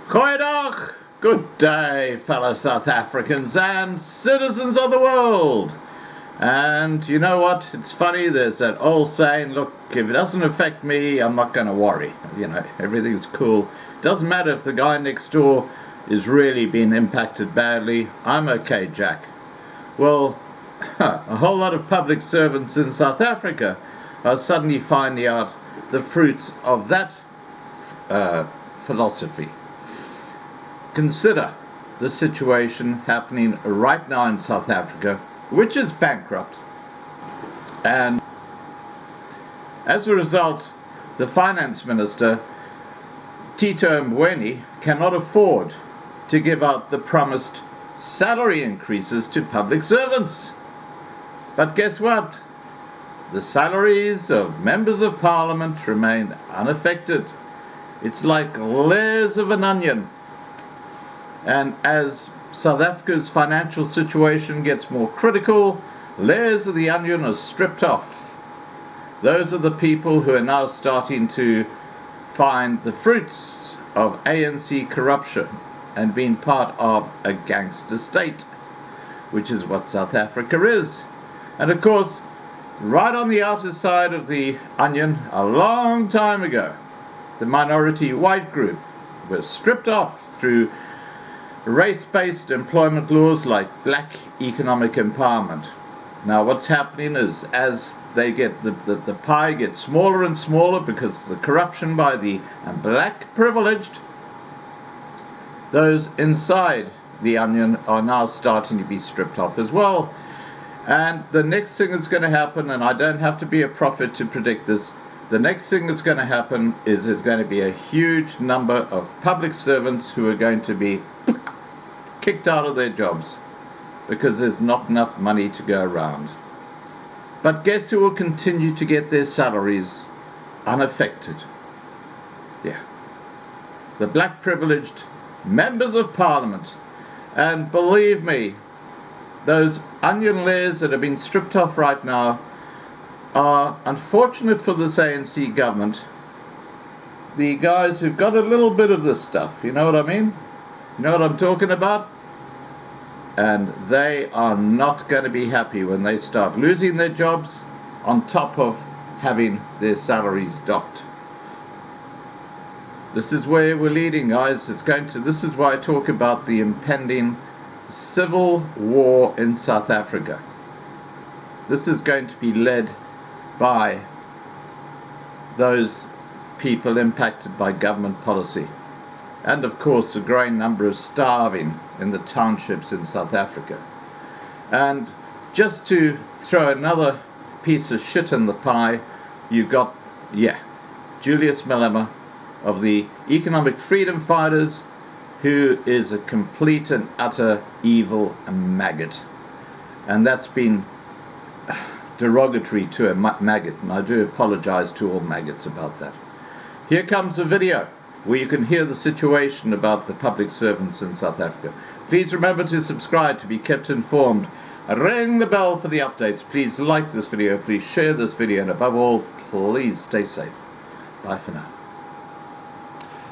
Goeiedag, good day, fellow South Africans and citizens of the world. And you know what? It's funny, there's that old saying, look, if it doesn't affect me, I'm not going to worry. You know, everything's cool. Doesn't matter if the guy next door is really being impacted badly. I'm okay, Jack. Well, a whole lot of public servants in South Africa are suddenly finding out the fruits of that philosophy. Consider the situation happening right now in South Africa, which is bankrupt. And as a result, the finance minister, Tito Mboweni, cannot afford to give out the promised salary increases to public servants. But guess what? The salaries of members of parliament remain unaffected. It's like layers of an onion. And as South Africa's financial situation gets more critical, layers of the onion are stripped off. Those are the people who are now starting to find the fruits of ANC corruption and being part of a gangster state, which is what South Africa is. And of course, right on the outer side of the onion, a long time ago, the minority white group was stripped off through race-based employment laws like black economic empowerment. Now what's happening is, as they get the pie gets smaller and smaller because of the corruption by the black privileged, those inside the onion are now starting to be stripped off as well. And the next thing that's going to happen, and I don't have to be a prophet to predict this, the next thing that's going to happen is there's going to be a huge number of public servants who are going to be kicked out of their jobs because there's not enough money to go around. But guess who will continue to get their salaries unaffected? Yeah, the black privileged members of parliament. And believe me, those onion layers that have been stripped off right now are unfortunate for this ANC government. The guys who've got a little bit of this stuff, you know what I mean? You know what I'm talking about? And they are not going to be happy when they start losing their jobs on top of having their salaries docked. This is where we're leading, guys. This is why I talk about the impending civil war in South Africa. This is going to be led by those people impacted by government policy. And of course a growing number of starving in the townships in South Africa. And just to throw another piece of shit in the pie, you've got, Julius Malema of the Economic Freedom Fighters, who is a complete and utter evil maggot. And that's been derogatory to a maggot, and I do apologize to all maggots about that. Here comes a video where you can hear the situation about the public servants in South Africa. Please remember to subscribe to be kept informed. Ring the bell for the updates. Please like this video, please share this video, and above all, please stay safe. Bye for now.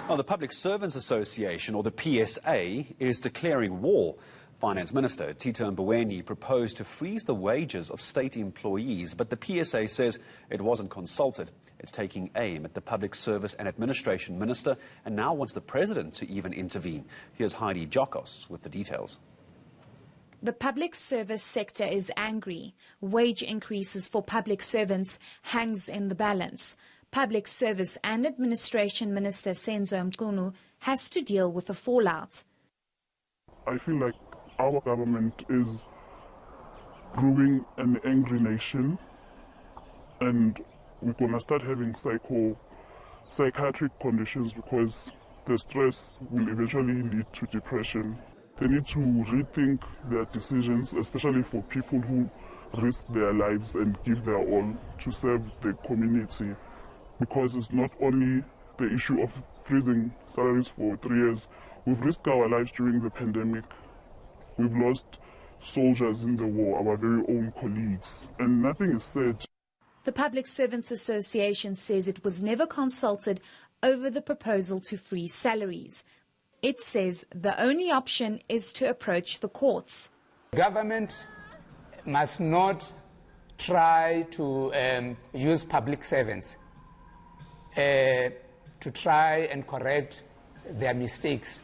Well, the Public Servants Association, or the PSA, is declaring war. Finance Minister Tito Mboweni proposed to freeze the wages of state employees, but the PSA says it wasn't consulted. It's taking aim at the Public Service and Administration Minister and now wants the President to even intervene. Here's Heidi Jokos with the details. The public service sector is angry. Wage increases for public servants hangs in the balance. Public Service and Administration Minister Senzo Mchunu has to deal with the fallout. I feel like our government is growing an angry nation, and we're going to start having psychiatric conditions because the stress will eventually lead to depression. They need to rethink their decisions, especially for people who risk their lives and give their all to serve the community, because it's not only the issue of freezing salaries for 3 years. We've risked our lives during the pandemic. We've lost soldiers in the war, our very own colleagues, and nothing is said. The Public Servants Association says it was never consulted over the proposal to freeze salaries. It says the only option is to approach the courts. Government must not try to use public servants to try and correct their mistakes.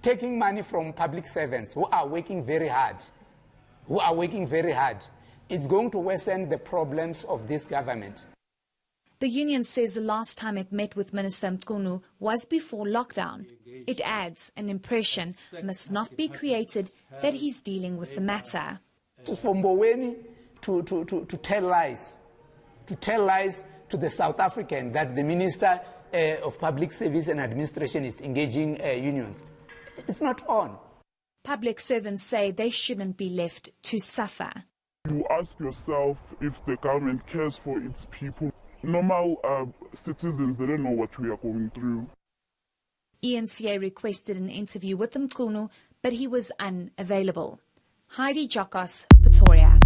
Taking money from public servants who are working very hard, it's going to worsen the problems of this government. The union says the last time it met with Minister Mkhunu was before lockdown. It adds an impression must not be created that he's dealing with the matter. For Mboweni to tell lies to the South African that the Minister of Public Service and Administration is engaging unions, it's not on. Public servants say they shouldn't be left to suffer. You ask yourself if the government cares for its people. Normal citizens, they don't know what we are going through. ENCA requested an interview with Mkhunu, but he was unavailable. Heidi Jokos, Pretoria.